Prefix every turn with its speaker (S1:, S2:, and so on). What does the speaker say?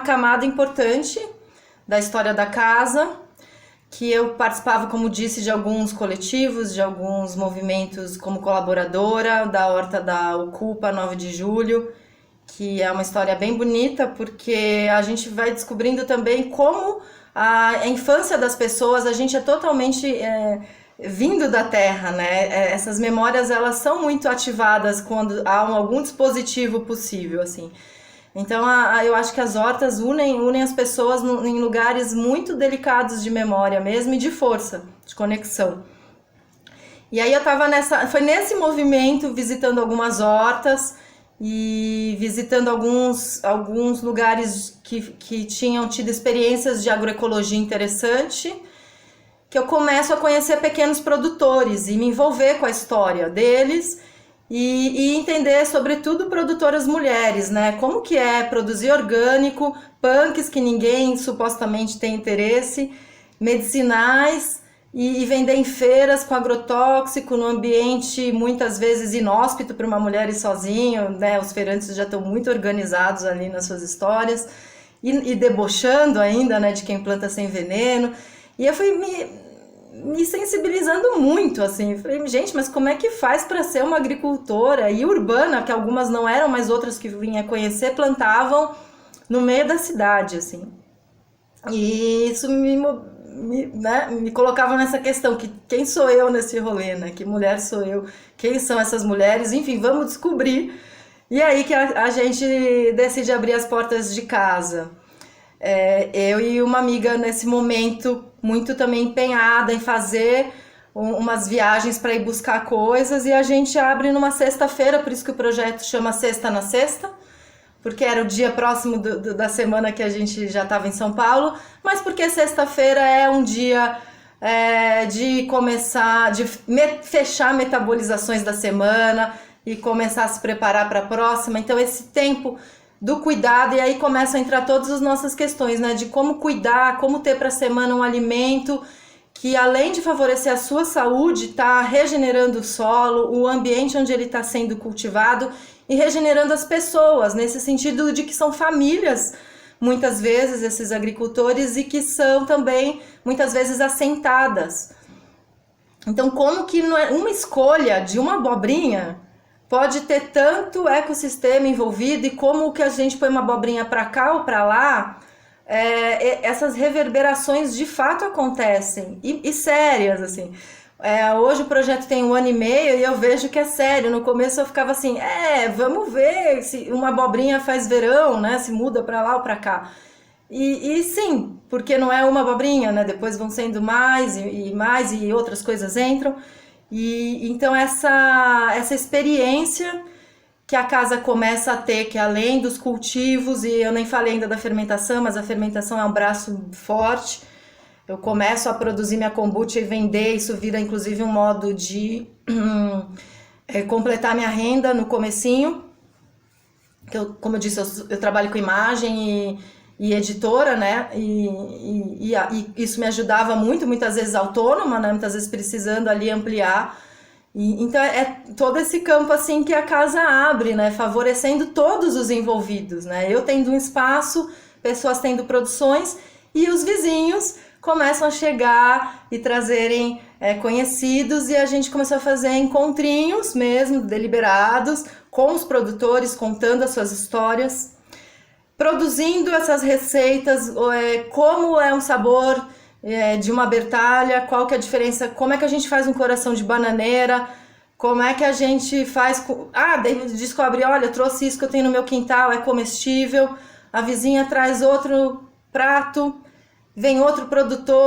S1: camada importante da história da casa, que eu participava, como disse, de alguns coletivos, de alguns movimentos como colaboradora, da Horta da Ocupa, 9 de julho, que é uma história bem bonita, porque a gente vai descobrindo também como a infância das pessoas, a gente é totalmente vindo da terra, né? Essas memórias, elas são muito ativadas quando há algum dispositivo possível, assim. Então, eu acho que as hortas unem as pessoas em lugares muito delicados de memória mesmo e de força, de conexão. E aí eu tava foi nesse movimento, visitando algumas hortas e visitando alguns lugares que tinham tido experiências de agroecologia interessante, que eu começo a conhecer pequenos produtores e me envolver com a história deles e entender, sobretudo, produtoras mulheres, né? Como que é produzir orgânico, punks que ninguém supostamente tem interesse, medicinais e vender em feiras com agrotóxico, no ambiente muitas vezes inóspito para uma mulher ir sozinho, né? Os feirantes já estão muito organizados ali nas suas histórias e debochando ainda, né, de quem planta sem veneno. E eu fui me sensibilizando muito, assim, falei, gente, mas como é que faz para ser uma agricultora e urbana, que algumas não eram, mas outras que vinha conhecer, plantavam no meio da cidade, assim. E isso me colocava nessa questão, que quem sou eu nesse rolê, né? Que mulher sou eu? Quem são essas mulheres? Enfim, vamos descobrir. E aí que a gente decide abrir as portas de casa. Eu e uma amiga nesse momento muito também empenhada em fazer umas viagens para ir buscar coisas, e a gente abre numa sexta-feira, por isso que o projeto chama Sexta na Sexta, porque era o dia próximo da semana que a gente já estava em São Paulo, mas porque sexta-feira é um dia de começar, de fechar metabolizações da semana e começar a se preparar para a próxima. Então esse tempo do cuidado, e aí começam a entrar todas as nossas questões, né? De como cuidar, como ter para a semana um alimento que, além de favorecer a sua saúde, está regenerando o solo, o ambiente onde ele está sendo cultivado e regenerando as pessoas, nesse sentido de que são famílias, muitas vezes, esses agricultores, e que são também, muitas vezes, assentadas. Então, como que uma escolha de uma abobrinha pode ter tanto ecossistema envolvido, e como que a gente põe uma abobrinha para cá ou para lá, essas reverberações de fato acontecem, e sérias, assim. Hoje o projeto tem 1 ano e meio e eu vejo que é sério. No começo eu ficava assim, vamos ver se uma abobrinha faz verão, né? Se muda para lá ou para cá. E sim, porque não é uma abobrinha, né? Depois vão sendo mais e mais, e outras coisas entram. E então essa experiência que a casa começa a ter, que além dos cultivos, e eu nem falei ainda da fermentação, mas a fermentação é um braço forte. Eu começo a produzir minha kombucha e vender, isso vira inclusive um modo de completar minha renda no comecinho. Como eu disse, eu trabalho com imagem e editora, né? E isso me ajudava muito, muitas vezes autônoma, né? Muitas vezes precisando ali ampliar. Então é todo esse campo assim que a casa abre, né? Favorecendo todos os envolvidos, né? Eu tendo um espaço, pessoas tendo produções, e os vizinhos começam a chegar e trazerem conhecidos, e a gente começou a fazer encontrinhos mesmo, deliberados, com os produtores, contando as suas histórias, produzindo essas receitas, como é um sabor de uma bertalha, qual que é a diferença, como é que a gente faz um coração de bananeira, como é que a gente faz... daí descobre, olha, trouxe isso que eu tenho no meu quintal, é comestível, a vizinha traz outro prato, vem outro produtor,